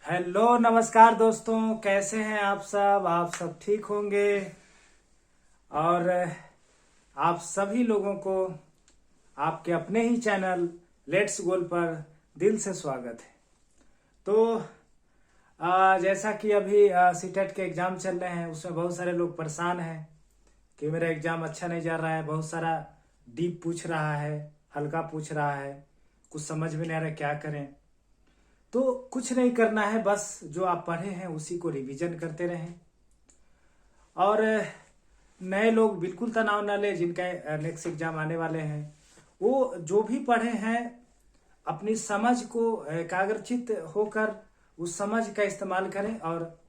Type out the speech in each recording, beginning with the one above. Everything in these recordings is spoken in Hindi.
हेलो नमस्कार दोस्तों, कैसे हैं आप सब ठीक होंगे। और आप सभी लोगों को आपके अपने ही चैनल लेट्स गोल पर दिल से स्वागत है। तो जैसा कि अभी सीटेट के एग्ज़ाम चल रहे हैं, उसमें बहुत सारे लोग परेशान हैं कि मेरा एग्ज़ाम अच्छा नहीं जा रहा है। बहुत सारा डीप पूछ रहा है, हल्का पूछ रहा है, कुछ समझ में नहीं आ रहा क्या करें। तो कुछ नहीं करना है, बस जो आप पढ़े हैं उसी को रिवीजन करते रहें। और नए लोग बिल्कुल तनाव ना ले, जिनका नेक्स्ट एग्जाम आने वाले हैं, वो जो भी पढ़े हैं अपनी समझ को एकाग्रचित होकर उस समझ का इस्तेमाल करें और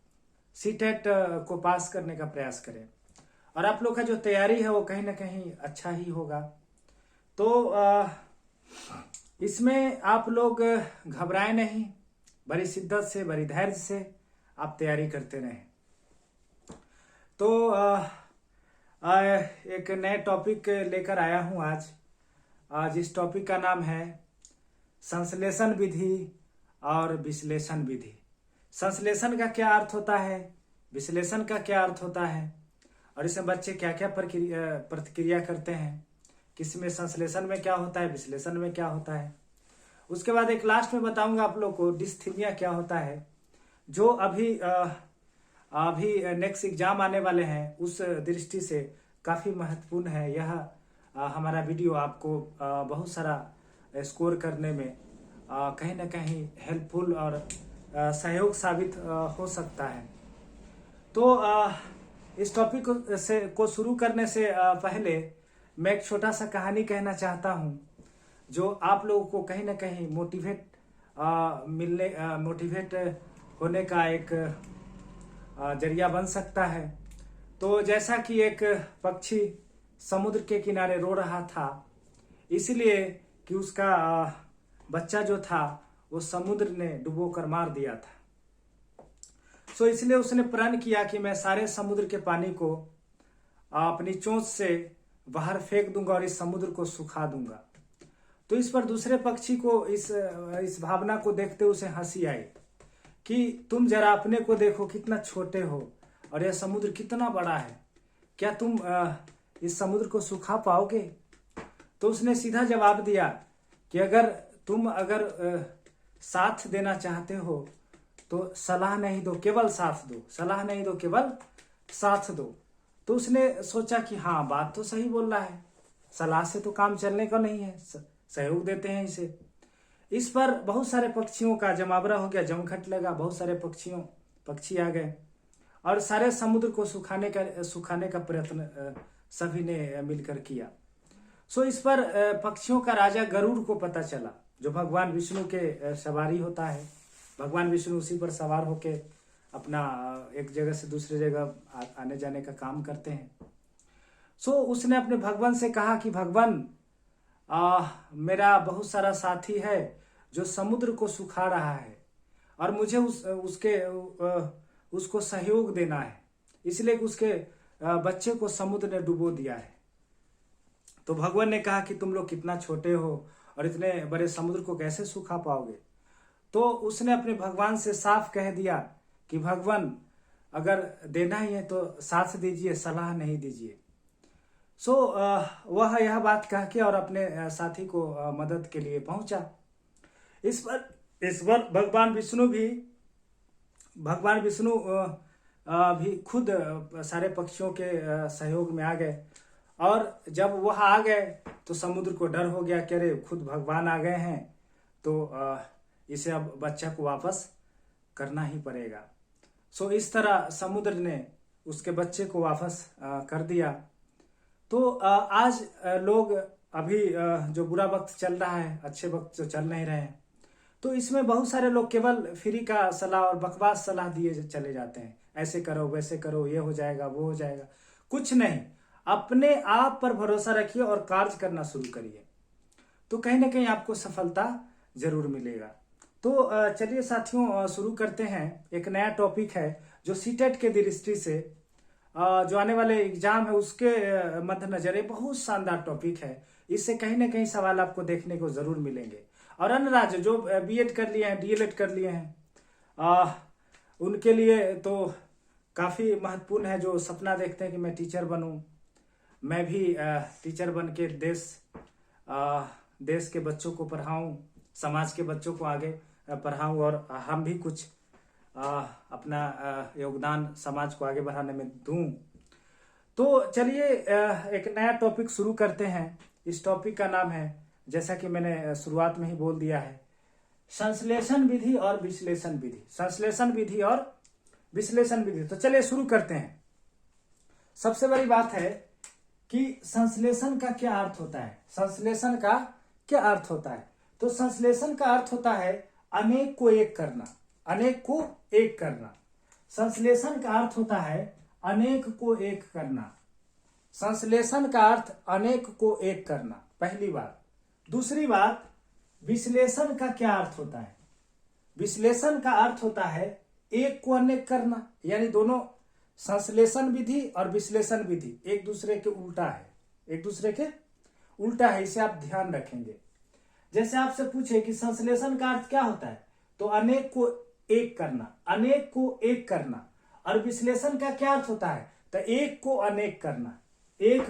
सीटेट को पास करने का प्रयास करें। और आप लोग का जो तैयारी है वो कहीं ना कहीं अच्छा ही होगा। तो इसमें आप लोग घबराएं नहीं, बड़ी शिद्दत से, बड़ी धैर्य से आप तैयारी करते रहें। तो एक नए टॉपिक लेकर आया हूं आज इस टॉपिक का नाम है संश्लेषण विधि और विश्लेषण विधि। संश्लेषण का क्या अर्थ होता है, विश्लेषण का क्या अर्थ होता है, और इसमें बच्चे क्या क्या प्रतिक्रिया करते हैं, किसमें संश्लेषण में क्या होता है, विश्लेषण में क्या होता है। उसके बाद एक लास्ट में बताऊंगा आप लोग को डिस्थीमिया क्या होता है, जो अभी नेक्स्ट एग्जाम आने वाले हैं, उस दृष्टि से काफ़ी महत्वपूर्ण है। यह हमारा वीडियो आपको बहुत सारा स्कोर करने में कहीं ना कहीं हेल्पफुल और सहयोग साबित हो सकता है। तो इस टॉपिक को शुरू करने से पहले मैं एक छोटा सा कहानी कहना चाहता हूँ, जो आप लोगों को कहीं ना कहीं मोटिवेट होने का एक जरिया बन सकता है। तो जैसा कि एक पक्षी समुद्र के किनारे रो रहा था, इसलिए कि उसका बच्चा जो था वो समुद्र ने डुबोकर मार दिया था। सो इसलिए उसने प्रण किया कि मैं सारे समुद्र के पानी को अपनी चोंच से बाहर फेंक दूंगा और इस समुद्र को सुखा दूंगा। तो इस पर दूसरे पक्षी को इस भावना को देखते उसे हंसी आई कि तुम जरा अपने को देखो, कितना छोटे हो और यह समुद्र कितना बड़ा है, क्या तुम इस समुद्र को सुखा पाओगे। तो उसने सीधा जवाब दिया कि अगर साथ देना चाहते हो तो सलाह नहीं दो, केवल साथ दो, सलाह नहीं दो, केवल साथ दो। तो उसने सोचा कि हाँ, बात तो सही बोल रहा है, सलाह से तो काम चलने का नहीं है, सहयोग देते हैं इसे। इस पर बहुत सारे पक्षियों का जमावड़ा हो गया, जमघट लगा, बहुत सारे पक्षी आ गए और सारे समुद्र को सुखाने का प्रयत्न सभी ने मिलकर किया। सो इस पर पक्षियों का राजा गरुड़ को पता चला, जो भगवान विष्णु के सवारी होता है। भगवान विष्णु उसी पर सवार होके अपना एक जगह से दूसरे जगह आने जाने का काम करते हैं। सो उसने अपने भगवान से कहा कि भगवान, मेरा बहुत सारा साथी है जो समुद्र को सुखा रहा है और मुझे उसको सहयोग देना है, इसलिए उसके बच्चे को समुद्र ने डुबो दिया है। तो भगवान ने कहा कि तुम लोग कितना छोटे हो और इतने बड़े समुद्र को कैसे सुखा पाओगे। तो उसने अपने भगवान से साफ कह दिया कि भगवान, अगर देना ही है तो साथ दीजिए, सलाह नहीं दीजिए। सो वह यह बात कह के और अपने साथी को मदद के लिए पहुंचा। इस पर भगवान विष्णु भी खुद सारे पक्षियों के सहयोग में आ गए। और जब वह आ गए तो समुद्र को डर हो गया कि अरे, खुद भगवान आ गए हैं तो इसे अब बच्चा को वापस करना ही पड़ेगा। सो इस तरह समुद्र ने उसके बच्चे को वापस कर दिया। तो आज लोग अभी जो बुरा वक्त चल रहा है, अच्छे वक्त जो चल नहीं रहे हैं, तो इसमें बहुत सारे लोग केवल फ्री का सलाह और बकवास सलाह दिए चले जाते हैं, ऐसे करो, वैसे करो, ये हो जाएगा, वो हो जाएगा। कुछ नहीं, अपने आप पर भरोसा रखिए और कार्य करना शुरू करिए, तो कहीं ना कहीं आपको सफलता जरूर मिलेगा। तो चलिए साथियों, शुरू करते हैं। एक नया टॉपिक है जो सीटेट के दृष्टि से जो आने वाले एग्जाम है उसके मद्देनजर एक बहुत शानदार टॉपिक है। इससे कहीं ना कहीं सवाल आपको देखने को जरूर मिलेंगे। और अन्य राज्य जो बीएड कर लिए हैं, डीएलएड कर लिए हैं, उनके लिए तो काफ़ी महत्वपूर्ण है, जो सपना देखते हैं कि मैं टीचर बनूं, मैं भी टीचर बन के देश के बच्चों को पढ़ाऊं, समाज के बच्चों को आगे पढ़ाऊं और हम भी कुछ अपना योगदान समाज को आगे बढ़ाने में दूं। तो चलिए एक नया टॉपिक शुरू करते हैं। इस टॉपिक का नाम है, जैसा कि मैंने शुरुआत में ही बोल दिया है, संश्लेषण विधि और विश्लेषण विधि। संश्लेषण विधि और विश्लेषण विधि। तो चलिए शुरू करते हैं। सबसे बड़ी बात है कि संश्लेषण का क्या अर्थ होता है। संश्लेषण का क्या अर्थ होता है? तो संश्लेषण का अर्थ होता है अनेक को एक करना। अनेक को एक करना। संश्लेषण का अर्थ होता है अनेक को एक करना। संश्लेषण का अर्थ अनेक को एक करना, पहली बात। दूसरी बात, विश्लेषण का क्या अर्थ होता है? विश्लेषण का अर्थ होता है एक को अनेक करना, यानी दोनों संश्लेषण विधि और विश्लेषण विधि एक दूसरे के उल्टा है। एक दूसरे के उल्टा है, इसे आप ध्यान रखेंगे। जैसे आपसे पूछे कि संश्लेषण का अर्थ क्या होता है, तो अनेक को एक करना, अनेक को एक करना। और विश्लेषण का क्या अर्थ होता है? तो एक को अनेक करना, एक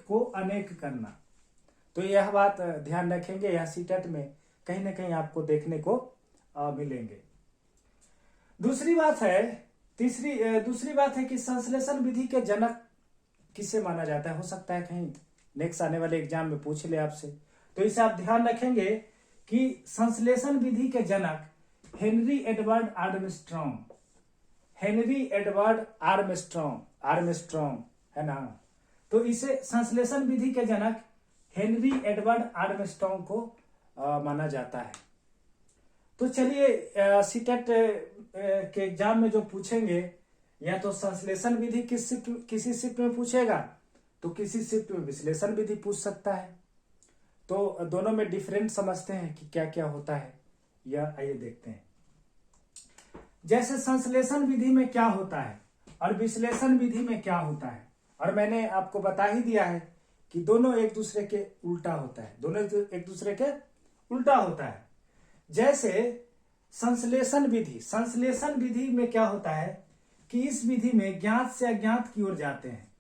को अनेक करना। तो यह बात ध्यान रखेंगे, यह सीटेट में कहीं ना कहीं आपको देखने को मिलेंगे। दूसरी बात है कि संश्लेषण विधि के जनक किसे माना जाता है। हो सकता है कहीं नेक्स्ट आने वाले एग्जाम में पूछ ले आपसे, तो इसे आप ध्यान रखेंगे कि संश्लेषण विधि के जनक Henry Edward Armstrong. Henry Edward Armstrong है ना। तो इसे संश्लेषण विधि के जनक हेनरी एडवर्ड आर्मस्ट्रॉन्ग को माना जाता है। तो चलिए सीटेट के एग्जाम में जो पूछेंगे, या तो संश्लेषण विधि किसी शिफ्ट में पूछेगा, तो किसी शिफ्ट में विश्लेषण विधि पूछ सकता है। तो दोनों में डिफरेंट समझते हैं कि क्या क्या होता है, यह आइए देखते हैं। जैसे संश्लेषण विधि में क्या होता है और विश्लेषण विधि में क्या होता है, और मैंने आपको बता ही दिया है कि दोनों एक दूसरे के उल्टा होता है। दोनों एक दूसरे के उल्टा होता है। जैसे संश्लेषण विधि में क्या होता है कि इस विधि में ज्ञात से अज्ञात की ओर जाते हैं।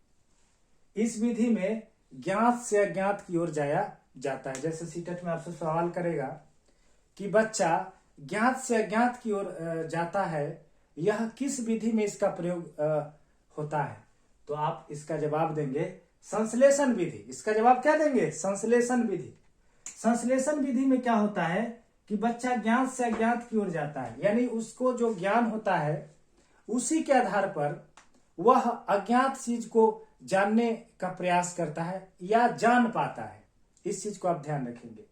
इस विधि में ज्ञात से अज्ञात की ओर जाया जाता है। जैसे सीटेट में आपसे सवाल करेगा कि बच्चा ज्ञात से अज्ञात की ओर जाता है, यह किस विधि में इसका प्रयोग होता है, तो आप इसका जवाब देंगे संश्लेषण विधि। इसका जवाब क्या देंगे? संश्लेषण विधि। संश्लेषण विधि में क्या होता है कि बच्चा ज्ञात से अज्ञात की ओर जाता है, यानी उसको जो ज्ञान होता है उसी के आधार पर वह अज्ञात चीज को जानने का प्रयास करता है या जान पाता है। इस चीज को आप ध्यान रखेंगे।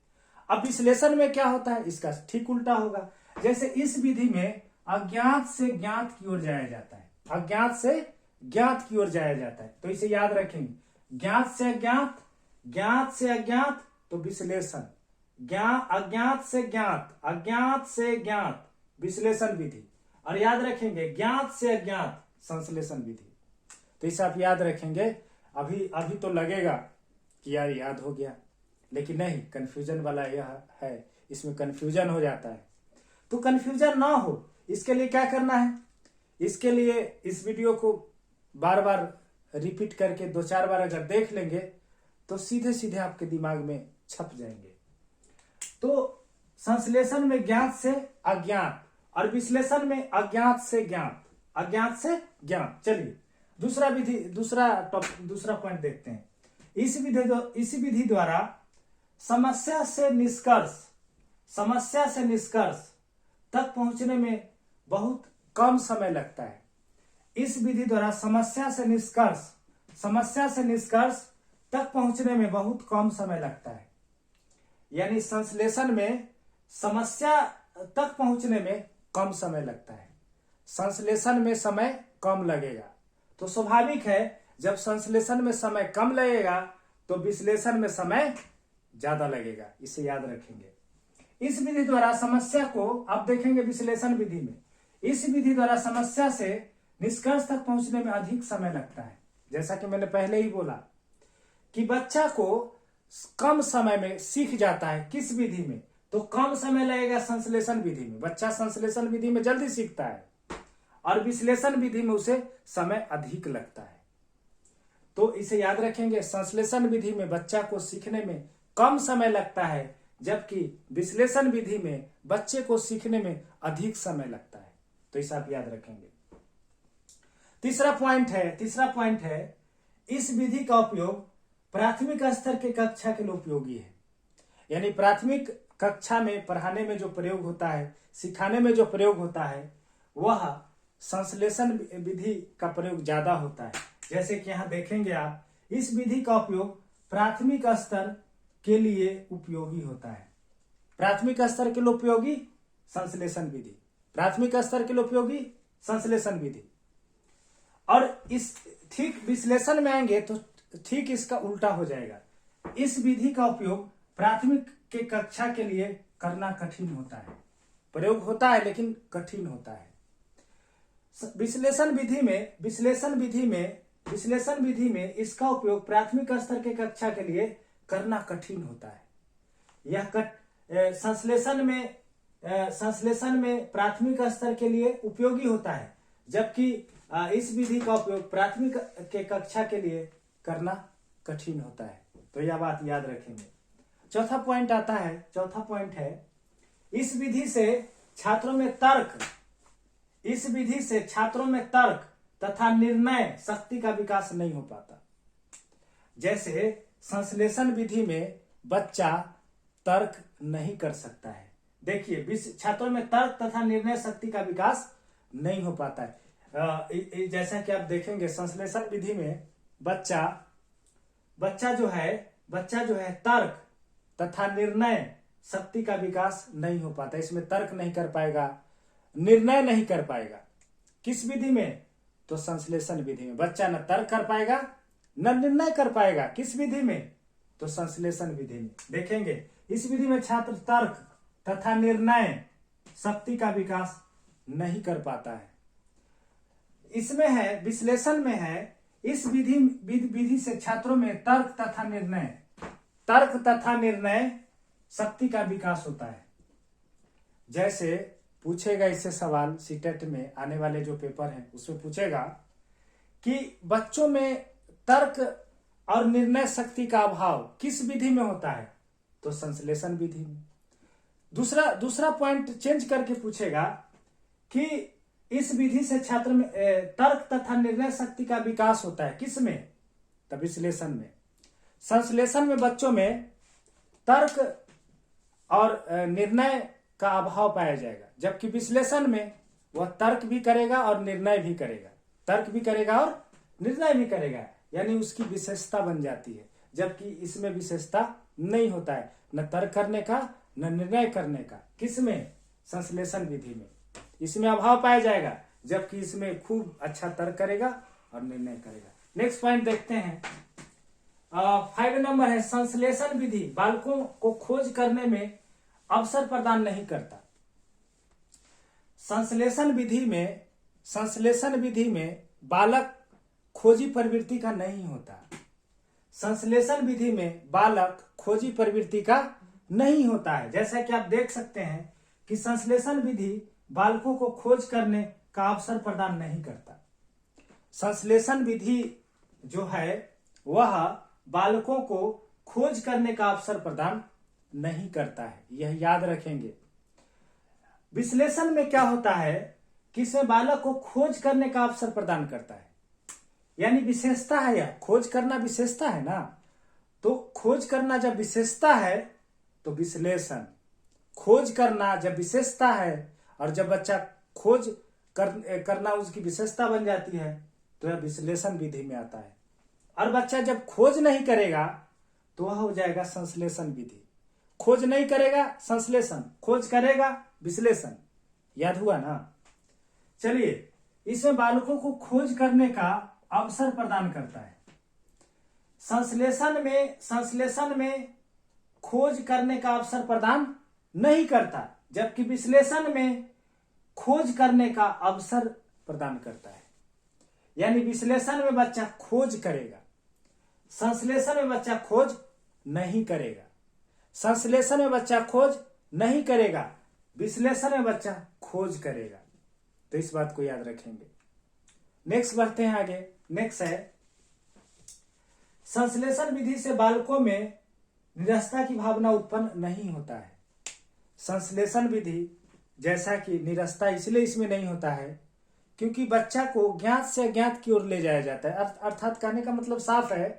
अब विश्लेषण में क्या होता है, इसका ठीक उल्टा होगा। जैसे इस विधि में अज्ञात से ज्ञात की ओर जाया जाता है, अज्ञात से ज्ञात की ओर जाया जाता है। तो इसे याद रखेंगे, ज्ञात से अज्ञात, ज्ञात से अज्ञात तो विश्लेषण, अज्ञात से ज्ञात, अज्ञात से ज्ञात विश्लेषण विधि, और याद रखेंगे ज्ञात से अज्ञात संश्लेषण विधि। तो इसे आप याद रखेंगे। अभी तो लगेगा कि यार याद हो गया, लेकिन नहीं, कंफ्यूजन वाला यह है, इसमें कंफ्यूजन हो जाता है। तो कंफ्यूजन ना हो इसके लिए क्या करना है? इसके लिए इस वीडियो को बार बार रिपीट करके 2-4 बार अगर देख लेंगे तो सीधे सीधे आपके दिमाग में छप जाएंगे। तो संश्लेषण में ज्ञात से अज्ञात और विश्लेषण में अज्ञात से ज्ञात, अज्ञात से ज्ञात। चलिए दूसरा पॉइंट देखते हैं। इस विधि द्वारा समस्या से निष्कर्ष तक पहुंचने में बहुत कम समय लगता है। इस विधि द्वारा समस्या से निष्कर्ष तक पहुंचने में बहुत कम समय लगता है। यानी संश्लेषण में समस्या तक पहुंचने में कम समय लगता है, संश्लेषण में समय कम लगेगा। तो स्वाभाविक है, जब संश्लेषण में समय कम लगेगा तो विश्लेषण में समय ज्यादा लगेगा। इसे याद रखेंगे। इस विधि द्वारा समस्या को आप देखेंगे विश्लेषण विधि में, इस विधि द्वारा समस्या से निष्कर्ष तक पहुंचने में अधिक समय लगता है। जैसा कि मैंने पहले ही बोला कि बच्चा को कम समय में सीख जाता है। किस विधि में? तो कम समय लगेगा संश्लेषण विधि में। बच्चा संश्लेषण विधि में जल्दी सीखता है और विश्लेषण विधि में उसे समय अधिक लगता है। तो इसे याद रखेंगे, संश्लेषण विधि में बच्चा को सीखने में कम समय लगता है, जबकि विश्लेषण विधि में बच्चे को सीखने में अधिक समय लगता है। तो इसे आप याद रखेंगे। तीसरा पॉइंट है इस विधि का उपयोग प्राथमिक स्तर के कक्षा के लिए उपयोगी है। यानी प्राथमिक कक्षा में पढ़ाने में जो प्रयोग होता है, सिखाने में जो प्रयोग होता है, वह संश्लेषण विधि का प्रयोग ज्यादा होता है। जैसे कि यहां देखेंगे आप, इस विधि का उपयोग प्राथमिक स्तर के लिए उपयोगी होता है। प्राथमिक स्तर के लिए उपयोगी संश्लेषण विधि, प्राथमिक स्तर के लिए उपयोगी संश्लेषण विधि। और इस ठीक विश्लेषण में आएंगे तो ठीक इसका उल्टा हो जाएगा। इस विधि का उपयोग प्राथमिक के कक्षा के लिए करना कठिन होता है। प्रयोग होता है लेकिन कठिन होता है। विश्लेषण विधि में इसका उपयोग प्राथमिक स्तर के कक्षा के लिए करना कठिन होता है। यह संश्लेषण में प्राथमिक स्तर के लिए उपयोगी होता है, जबकि इस विधि का उपयोग प्राथमिक के कक्षा के लिए करना कठिन होता है। तो यह बात याद रखेंगे। चौथा पॉइंट है इस विधि से छात्रों में तर्क तथा निर्णय शक्ति का विकास नहीं हो पाता। जैसे संश्लेषण विधि में बच्चा तर्क नहीं कर सकता है। देखिए, छात्रों में तर्क तथा निर्णय शक्ति का विकास नहीं हो पाता है। जैसा कि आप देखेंगे, संश्लेषण विधि में बच्चा जो है तर्क तथा निर्णय शक्ति का विकास नहीं हो पाता। इसमें तर्क नहीं कर पाएगा, निर्णय नहीं कर पाएगा। किस विधि में? तो संश्लेषण विधि में बच्चा न तर्क कर पाएगा न निर्णय कर पाएगा। किस विधि में? तो संश्लेषण विधि में। देखेंगे, इस विधि में छात्र तर्क तथा निर्णय शक्ति का विकास नहीं कर पाता है। इसमें है, विश्लेषण में है, इस विधि से छात्रों में तर्क तथा निर्णय शक्ति का विकास होता है। जैसे पूछेगा इससे सवाल, सीटेट में आने वाले जो पेपर हैं उसमें पूछेगा कि बच्चों में तर्क और निर्णय शक्ति का अभाव किस विधि में होता है? तो संश्लेषण विधि में। दूसरा पॉइंट चेंज करके पूछेगा कि इस विधि से छात्र में तर्क तथा निर्णय शक्ति का विकास होता है। किस में? तो विश्लेषण में। संश्लेषण में बच्चों में तर्क और निर्णय का अभाव पाया जाएगा, जबकि विश्लेषण में वह तर्क भी करेगा और निर्णय भी करेगा। तर्क भी करेगा और निर्णय भी करेगा, यानी उसकी विशेषता बन जाती है। जबकि इसमें विशेषता नहीं होता है, न तर्क करने का न निर्णय करने का। किसमें? संश्लेषण विधि में। इसमें अभाव पाया जाएगा, जबकि इसमें खूब अच्छा तर्क करेगा और निर्णय करेगा। नेक्स्ट पॉइंट देखते हैं। 5 नंबर है, संश्लेषण विधि बालकों को खोज करने में अवसर प्रदान नहीं करता। संश्लेषण विधि में बालक खोजी प्रवृत्ति का नहीं होता। संश्लेषण विधि में बालक खोजी प्रवृत्ति का नहीं होता है। जैसा कि आप देख सकते हैं कि संश्लेषण विधि बालकों को खोज करने का अवसर प्रदान नहीं करता। संश्लेषण विधि जो है वह बालकों को खोज करने का अवसर प्रदान नहीं करता है, यह याद रखेंगे। विश्लेषण में क्या होता है कि इसमें बालक को खोज करने का अवसर प्रदान करता है, यानी विशेषता है। यह खोज करना विशेषता है ना, तो खोज करना जब विशेषता है तो विश्लेषण। खोज करना जब विशेषता है और जब बच्चा खोज करना उसकी विशेषता बन जाती है तो यह विश्लेषण विधि में आता है। और बच्चा जब खोज नहीं करेगा तो वह हो जाएगा संश्लेषण विधि। खोज नहीं करेगा संश्लेषण, खोज करेगा विश्लेषण। याद हुआ ना? चलिए, इसमें बालकों को खोज करने का अवसर प्रदान करता है। संश्लेषण में खोज करने का अवसर प्रदान नहीं करता, जबकि विश्लेषण में खोज करने का अवसर प्रदान करता है। यानी विश्लेषण में बच्चा खोज करेगा, संश्लेषण में बच्चा खोज नहीं करेगा। संश्लेषण में बच्चा खोज नहीं करेगा, विश्लेषण में बच्चा खोज करेगा। तो इस बात को याद रखेंगे। नेक्स्ट बढ़ते हैं आगे। नेक्स्ट है संश्लेषण विधि से बालकों में निरस्ता की भावना उत्पन्न नहीं होता है। संश्लेषण विधि जैसा कि निरस्ता इसलिए इसमें नहीं होता है क्योंकि बच्चा को ज्ञात से अज्ञात की ओर ले जाया जाता है। अर्थात कहने का मतलब साफ है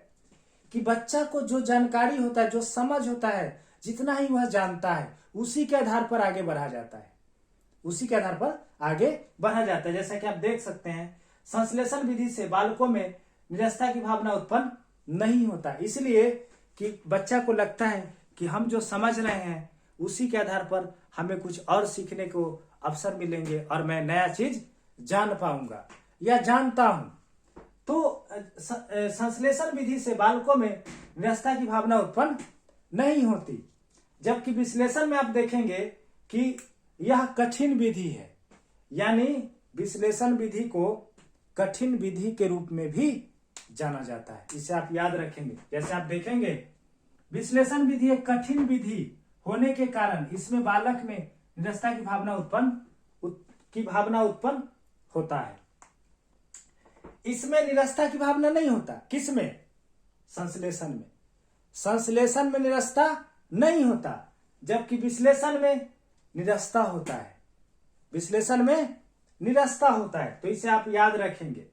कि बच्चा को जो जानकारी होता है, जो समझ होता है, जितना ही वह जानता है उसी के आधार पर आगे बढ़ा जाता है, उसी के आधार पर आगे बढ़ा जाता है। जैसा कि आप देख सकते हैं संश्लेषण विधि से बालकों में निरस्ता की भावना उत्पन्न नहीं होता, इसलिए कि बच्चा को लगता है कि हम जो समझ रहे हैं उसी के आधार पर हमें कुछ और सीखने को अवसर मिलेंगे और मैं नया चीज जान पाऊंगा या जानता हूं। तो संश्लेषण विधि से बालकों में निरस्ता की भावना उत्पन्न नहीं होती, जबकि विश्लेषण में आप देखेंगे कि यह कठिन विधि है, यानी विश्लेषण विधि को कठिन विधि के रूप में भी जाना जाता है। इसे आप याद रखेंगे। जैसे आप देखेंगे विश्लेषण विधि एक कठिन विधि होने के कारण इसमें बालक में निरस्ता की भावना उत्पन्न होता है। इसमें निरस्ता की भावना नहीं होता। किसमें? संश्लेषण में। संश्लेषण में निरस्ता नहीं होता, जबकि विश्लेषण में निरस्ता होता है। विश्लेषण में निरस्ता होता है। तो इसे आप याद रखेंगे।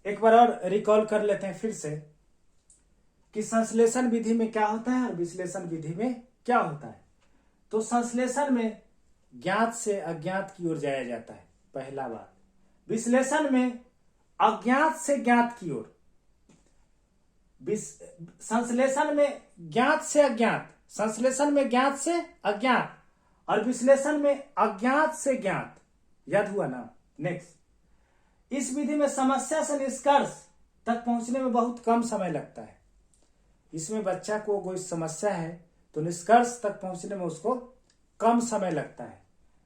एक बार और रिकॉल कर लेते हैं फिर से कि संश्लेषण विधि में क्या होता है और विश्लेषण विधि में क्या होता है। तो संश्लेषण में ज्ञात से अज्ञात की ओर जाया जाता है, पहला बात। विश्लेषण में अज्ञात से ज्ञात की ओर। संश्लेषण में ज्ञात से अज्ञात, संश्लेषण में ज्ञात से अज्ञात और विश्लेषण में अज्ञात से ज्ञात। याद हुआ ना? नेक्स्ट, इस विधि में समस्या से निष्कर्ष तक पहुंचने में बहुत कम समय लगता है। इसमें बच्चा को कोई समस्या है तो निष्कर्ष तक पहुंचने में उसको कम समय लगता है,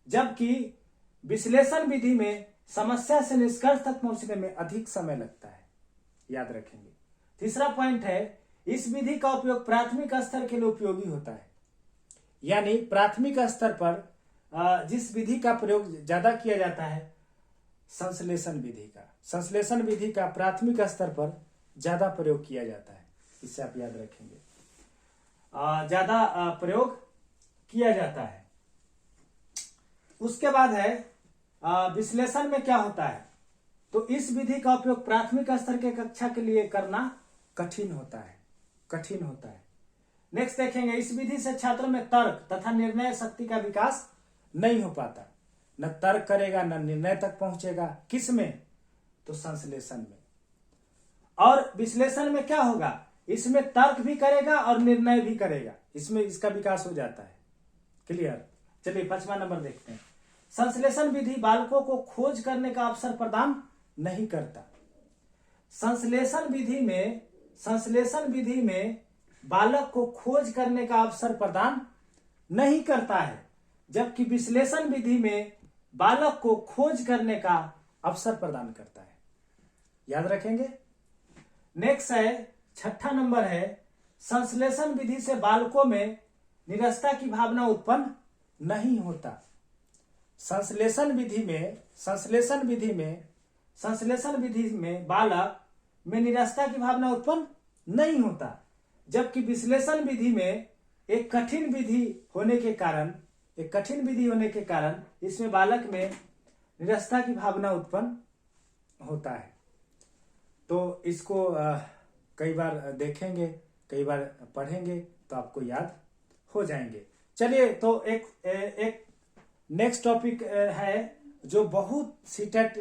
जबकि विश्लेषण विधि में समस्या से निष्कर्ष तक पहुंचने में अधिक समय लगता है। याद रखेंगे। तीसरा पॉइंट है, इस विधि का उपयोग प्राथमिक स्तर के लिए उपयोगी होता है। यानी प्राथमिक स्तर पर जिस विधि का प्रयोग ज्यादा किया जाता है, संश्लेषण विधि का। संश्लेषण विधि का प्राथमिक स्तर पर ज्यादा प्रयोग किया जाता है। इससे आप याद रखेंगे, ज्यादा प्रयोग किया जाता है। उसके बाद है विश्लेषण में क्या होता है। तो इस विधि का उपयोग प्राथमिक स्तर के कक्षा के लिए करना कठिन होता है, कठिन होता है। नेक्स्ट देखेंगे, इस विधि से छात्रों में तर्क तथा निर्णय शक्ति का विकास नहीं हो पाता। न तर्क करेगा न निर्णय तक पहुंचेगा। किस में? तो संश्लेषण में। और विश्लेषण में क्या होगा? इसमें तर्क भी करेगा और निर्णय भी करेगा, इसमें इसका विकास हो जाता है। क्लियर? चलिए 5वां नंबर देखते हैं। संश्लेषण विधि बालकों को खोज करने का अवसर प्रदान नहीं करता। संश्लेषण विधि में बालक को खोज करने का अवसर प्रदान नहीं करता है, जबकि विश्लेषण विधि में बालक को खोज करने का अवसर प्रदान करता है। याद रखेंगे। नेक्स्ट है 6ठा नंबर है, संश्लेषण विधि से बालकों में निरस्ता की भावना उत्पन्न नहीं होता। संश्लेषण विधि में बालक में निरस्ता की भावना उत्पन्न नहीं होता, जबकि विश्लेषण विधि में एक कठिन विधि होने के कारण इसमें बालक में निरस्ता की भावना उत्पन्न होता है। तो इसको कई बार देखेंगे, कई बार पढ़ेंगे तो आपको याद हो जाएंगे। चलिए, तो एक नेक्स्ट टॉपिक है जो बहुत सीटेट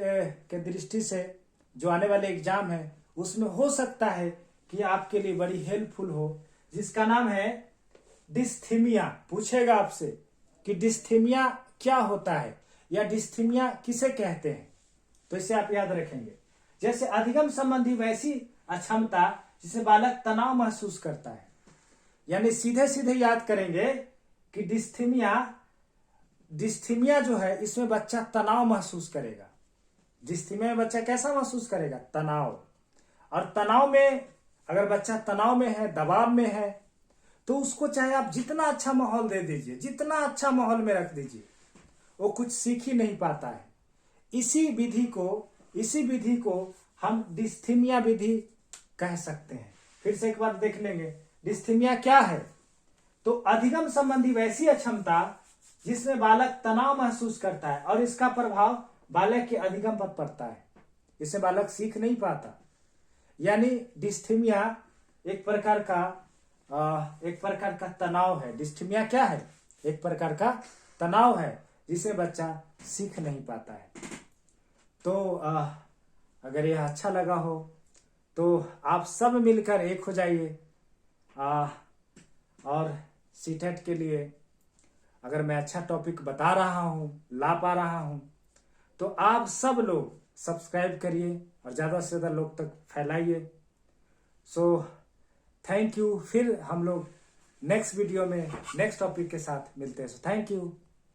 के दृष्टि से जो आने वाले एग्जाम है उसमें हो सकता है कि आपके लिए बड़ी हेल्पफुल हो, जिसका नाम है डिस्थीमिया। पूछेगा आपसे कि डिस्थीमिया क्या होता है या डिस्थीमिया किसे कहते हैं। तो इसे आप याद रखेंगे। जैसे अधिगम संबंधी वैसी अक्षमता जिसे बालक तनाव महसूस करता है। यानी सीधे सीधे याद करेंगे कि डिस्थीमिया जो है इसमें बच्चा तनाव महसूस करेगा। डिस्थीमिया में बच्चा कैसा महसूस करेगा? तनाव। और तनाव में अगर बच्चा तनाव में है, दबाव में है, तो उसको चाहे आप जितना अच्छा माहौल दे दीजिए, जितना अच्छा माहौल में रख दीजिए, वो कुछ सीख ही नहीं पाता है। इसी विधि को हम डिस्थीमिया विधि कह सकते हैं। फिर से एक बार देख लेंगे, डिस्थीमिया क्या है? तो अधिगम संबंधी वैसी अक्षमता जिसमें बालक तनाव महसूस करता है और इसका प्रभाव बालक के अधिगम पर पड़ता है, इसे बालक सीख नहीं पाता। यानी डिस्थीमिया एक प्रकार का तनाव है। डिस्थीमिया क्या है? एक प्रकार का तनाव है जिसे बच्चा सीख नहीं पाता है। तो अगर यह अच्छा लगा हो तो आप सब मिलकर एक हो जाइए। और सीटेट के लिए अगर मैं अच्छा टॉपिक बता रहा हूं, ला पा रहा हूं, तो आप सब लोग सब्सक्राइब करिए और ज़्यादा से ज़्यादा लोग तक फैलाइए। So thank you. फिर हम लोग नेक्स्ट वीडियो में नेक्स्ट टॉपिक के साथ मिलते हैं। So thank you.